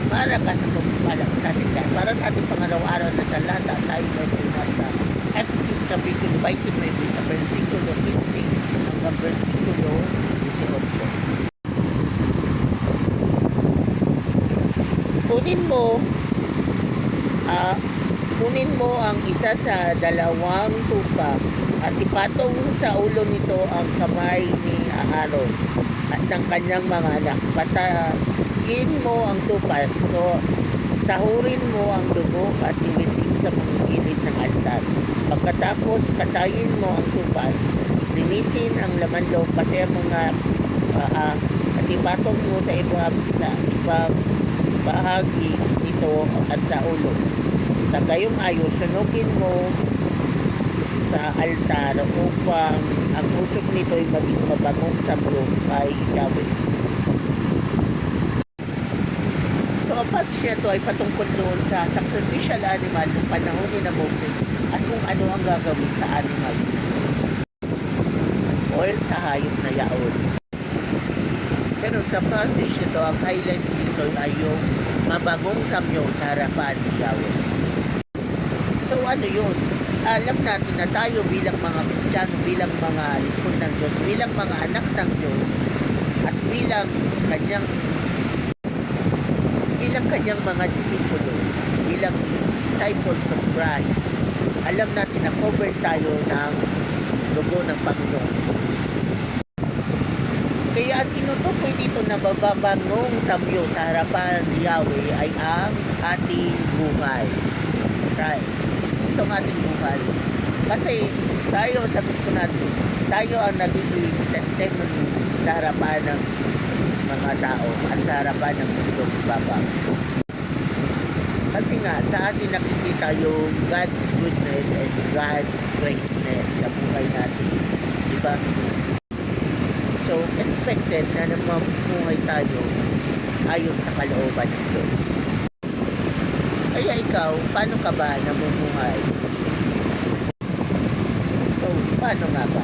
Mara ka sa pagpapalak sa atin dahil para sa ating pangaraw-araw na talata tayo may nasa Exodus Capitulo 29 sa versikulo 15 hanggang versikulo 18. Kunin mo ang isa sa dalawang tupa at ipatong sa ulo nito ang kamay ni Aaron at ng kanyang mga anak. Patayin mo ang tupa. So, sahurin mo ang dugo at iwisig sa mga gilid ng altar. Pagkatapos, katayin mo ang tupa. Linisin ang laman loob pati ang mga paa at ipatong mo sa ibang bahagi nito at sa ulo. Sa gayong ayos, sunugin mo sa altar upang ang usok nito ay maging mabangong samyo kay Yahweh. So, ang pasya ito ay patungkol doon sa sacrificial animal ng panahon ni Moses at kung ano ang gagawin sa animals o sa hayop na yaon. Pero sa passage nito, ang highlight dito ay yung mabagong samyo sa harapan ni Yahweh. So ano yun? Alam natin na tayo bilang mga Kristiyano, bilang mga lingkod ng Diyos, bilang mga anak ng Diyos, at bilang kanyang mga disipulo, bilang disciples of Christ, alam natin na covered tayo ng dugo ng Panginoon. Kaya ang tinutukoy dito na bababangong samyo sa harapan ni Yahweh ay ang ating buhay. Right? Itong ating buhay. Kasi tayo sa gusto natin, tayo ang nagiging testimony sa harapan ng mga tao at sa harapan ng mundong baba. Kasi nga, sa atin nakikita yung God's goodness and God's greatness sa buhay natin. Diba? So, expected na mamuhay tayo ayon sa kalooban ng Diyos. Kaya ikaw, paano ka ba namumuhay? So, paano nga ba?